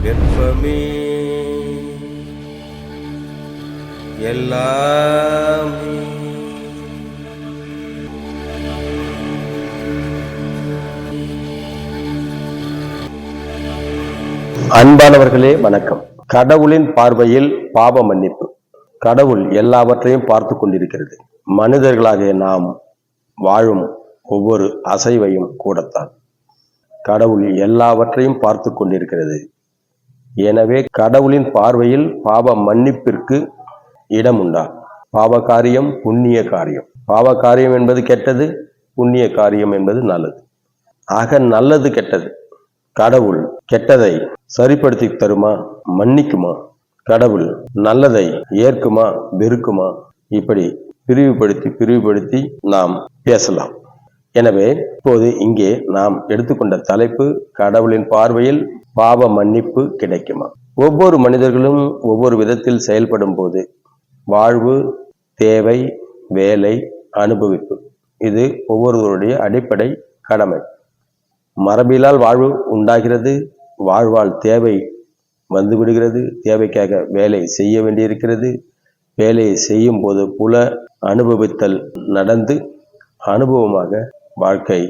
வெப்பமே எல்லாமே. அன்பானவர்களே வணக்கம். கடவுளின் பார்வையில் பாவ மன்னிப்பு. கடவுள் எல்லாவற்றையும் பார்த்து கொண்டிருக்கிறது. மனிதர்களாகிய நாம் வாழும் ஒவ்வொரு அசைவையும் கூடத்தான் கடவுள் எல்லாவற்றையும் பார்த்து கொண்டிருக்கிறது. எனவே கடவுளின் பார்வையில் பாவ மன்னிப்பிற்கு இடம் உண்டா? பாவ காரியம், புண்ணிய காரியம். பாவ காரியம் என்பது கெட்டது, புண்ணிய காரியம் என்பது நல்லது. ஆக நல்லது கெட்டது. கடவுள் கெட்டதை சரிப்படுத்தி தருமா? மன்னிக்குமா? கடவுள் நல்லதை ஏற்குமா? வெறுக்குமா? இப்படி பிரிவுபடுத்தி நாம் பேசலாம். எனவே இப்போது இங்கே நாம் எடுத்துக்கொண்ட தலைப்பு, கடவுளின் பார்வையில் பாவ மன்னிப்பு கிடைக்குமா? ஒவ்வொரு மனிதர்களும் ஒவ்வொரு விதத்தில் செயல்படும் போது வாழ்வு, தேவை, வேலை, அனுபவிப்பு, இது ஒவ்வொருவருடைய அடிப்படை கடமை. மரபியலால் வாழ்வு உண்டாகிறது, வாழ்வால் தேவை வந்து விடுகிறது, தேவைக்காக வேலை செய்ய வேண்டியிருக்கிறது, வேலையை செய்யும் போது புல அனுபவித்தல் நடந்து அனுபவமாக வாழ்க்கை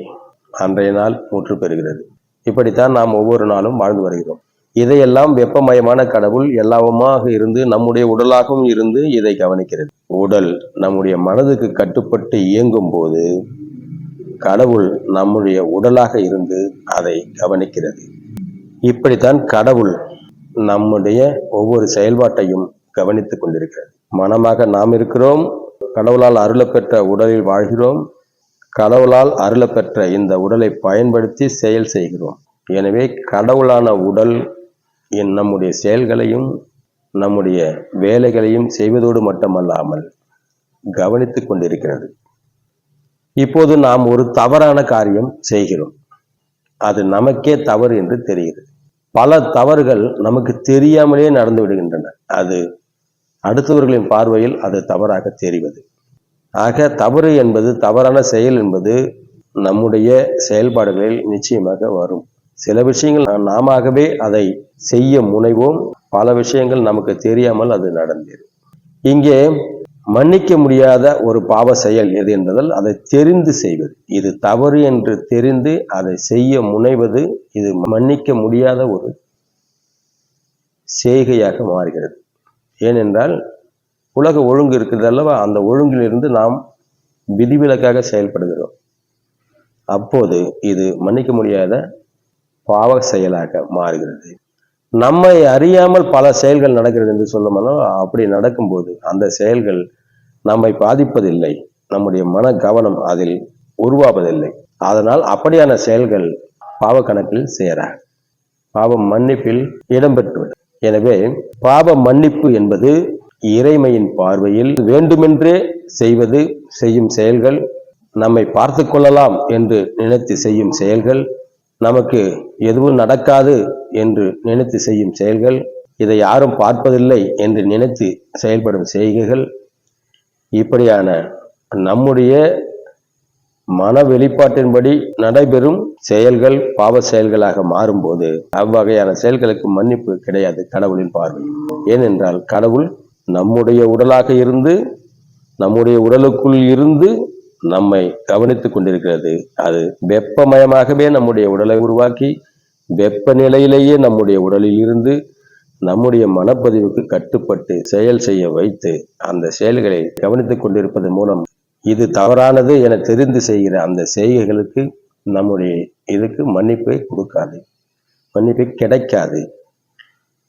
அன்றைய நாள் முற்று பெறுகிறது. இப்படித்தான் நாம் ஒவ்வொரு நாளும் வாழ்ந்து வருகிறோம். இதையெல்லாம் வெப்பமயமான கடவுள் எல்லாவுமாக இருந்து நம்முடைய உடலாகவும் இருந்து இதை கவனிக்கிறது. உடல் நம்முடைய மனதுக்கு கட்டுப்பட்டு இயங்கும் போது கடவுள் நம்முடைய உடலாக இருந்து அதை கவனிக்கிறது. இப்படித்தான் கடவுள் நம்முடைய ஒவ்வொரு செயல்பாட்டையும் கவனித்துக் கொண்டிருக்கிறது. மனமாக நாம் இருக்கிறோம், கடவுளால் அருளப்பெற்ற உடலில் வாழ்கிறோம், கடவுளால் அருளப்பெற்ற இந்த உடலை பயன்படுத்தி செயல் செய்கிறோம். எனவே கடவுளான உடல் நம்முடைய செயல்களையும் நம்முடைய வேலைகளையும் செய்வதோடு மட்டுமல்லாமல் கவனித்துக் கொண்டிருக்கிறது. இப்போது நாம் ஒரு தவறான காரியம் செய்கிறோம், அது நமக்கே தவறு என்று தெரிகிறது. பல தவறுகள் நமக்கு தெரியாமலே நடந்து விடுகின்றன. அது அடுத்தவர்களின் பார்வையில் அது தவறாக தெரிவது. ஆக தவறு என்பது, தவறான செயல் என்பது நம்முடைய செயல்பாடுகளில் நிச்சயமாக வரும். சில விஷயங்கள் நாமவே அதை செய்ய முனைவோம், பல விஷயங்கள் நமக்கு தெரியாமல் அது நடந்தேறும். இங்கே மன்னிக்க முடியாத ஒரு பாவ செயல் எது என்பதால் அதை தெரிந்து செய்வது, இது தவறு என்று தெரிந்து அதை செய்ய முனைவது, இது மன்னிக்க முடியாத ஒரு செய்கையாக மாறுகிறது. ஏனென்றால் உலக ஒழுங்கு இருக்கிறது அல்லவா, அந்த ஒழுங்கிலிருந்து நாம் விதிவிலக்காக செயல்படுகிறோம். அப்போது இது மன்னிக்க முடியாத பாவ செயலாக மாறுகிறது. நம்மை அறியாமல் பல செயல்கள் நடக்கிறது என்று சொல்லமானால், அப்படி நடக்கும்போது அந்த செயல்கள் நம்மை பாதிப்பதில்லை, நம்முடைய மன கவனம் அதில் உருவாவதில்லை. அதனால் அப்படியான செயல்கள் பாவ கணக்கில் சேர பாவ மன்னிப்பில் இடம்பெற்றுவிடும். எனவே பாவ மன்னிப்பு என்பது இறைமையின் பார்வையில் வேண்டுமென்றே செய்யும் செயல்கள், நம்மை பார்த்து கொள்ளலாம் என்று நினைத்து செய்யும் செயல்கள், நமக்கு எதுவும் நடக்காது என்று நினைத்து செய்யும் செயல்கள், இதை யாரும் பார்ப்பதில்லை என்று நினைத்து செயல்படும் செய்கைகள், இப்படியான நம்முடைய மன வெளிப்பாட்டின்படி நடைபெறும் செயல்கள் பாவ செயல்களாக மாறும்போது அவ்வகையான செயல்களுக்கு மன்னிப்பு கிடையாது கடவுளின் பார்வை. ஏனென்றால் கடவுள் நம்முடைய உடலாக இருந்து, நம்முடைய உடலுக்குள் இருந்து நம்மை கவனித்துக் கொண்டிருக்கிறது. அது வெப்பமயமாகவே நம்முடைய உடலை உருவாக்கி, வெப்பநிலையிலேயே நம்முடைய உடலில் இருந்து நம்முடைய மனப்பதிவுக்கு கட்டுப்பட்டு செயல் செய்ய வைத்து அந்த செயல்களை கவனித்துக் கொண்டிருப்பதன் மூலம் இது தவறானது என தெரிந்து செய்கிற அந்த செய்கைகளுக்கு நம்முடைய இதுக்கு மன்னிப்பை கொடுக்காது, மன்னிப்பை கிடைக்காது.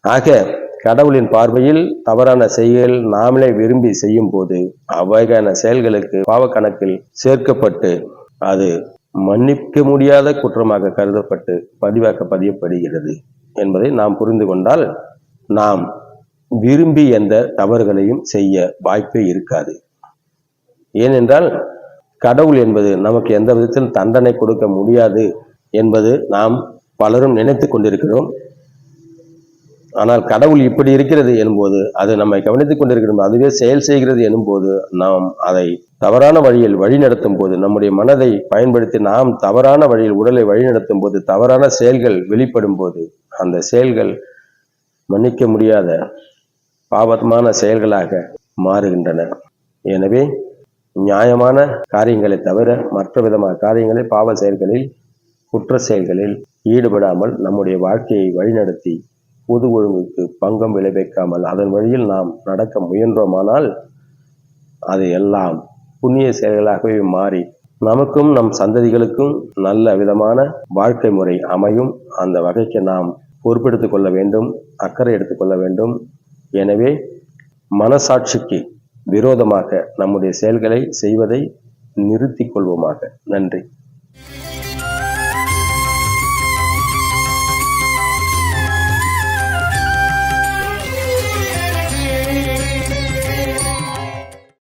ஆக கடவுளின் பார்வையில் தவறான செயல்கள் நாமளே விரும்பி செய்யும் போது அவ்வகையான செயல்களுக்கு பாவ கணக்கில் சேர்க்கப்பட்டு அது மன்னிக்க முடியாத குற்றமாக கருதப்பட்டு பதியப்படுகிறது என்பதை நாம் புரிந்து கொண்டால் நாம் விரும்பி எந்த தவறுகளையும் செய்ய வாய்ப்பே இருக்காது. ஏனென்றால் கடவுள் என்பது நமக்கு எந்த விதத்தில் தண்டனை கொடுக்க முடியாது என்பது நாம் பலரும் நினைத்து கொண்டிருக்கிறோம். ஆனால் கடவுள் இப்படி இருக்கிறது எனும்போது, அது நம்மை கவனித்துக் கொண்டிருக்கிறது, அதுவே செயல் செய்கிறது எனும்போது, நாம் அதை தவறான வழியில் வழிநடத்தும் போது, நம்முடைய மனதை பயன்படுத்தி நாம் தவறான வழியில் உடலை வழிநடத்தும் போது, தவறான செயல்கள் வெளிப்படும் போது, அந்த செயல்கள் மன்னிக்க முடியாத பாவமான செயல்களாக மாறுகின்றன. எனவே நியாயமான காரியங்களை தவிர மற்ற விதமான காரியங்களை, பாவ செயல்களில், குற்ற செயல்களில் ஈடுபடாமல் நம்முடைய வாழ்க்கையை வழிநடத்தி பொது ஒழுங்குக்கு பங்கம் விளைவிக்காமல் அதன் வழியில் நாம் நடக்க முயன்றோமானால் அது எல்லாம் புண்ணிய செயல்களாகவே மாறி நமக்கும் நம் சந்ததிகளுக்கும் நல்ல விதமான வாழ்க்கை முறை அமையும். அந்த வகைக்கு நாம் பொறுப்பெடுத்துக் கொள்ள வேண்டும், அக்கறை எடுத்துக்கொள்ள வேண்டும். எனவே மனசாட்சிக்கு விரோதமாக நம்முடைய செயல்களை செய்வதை நிறுத்திக் கொள்வோமாக. நன்றி.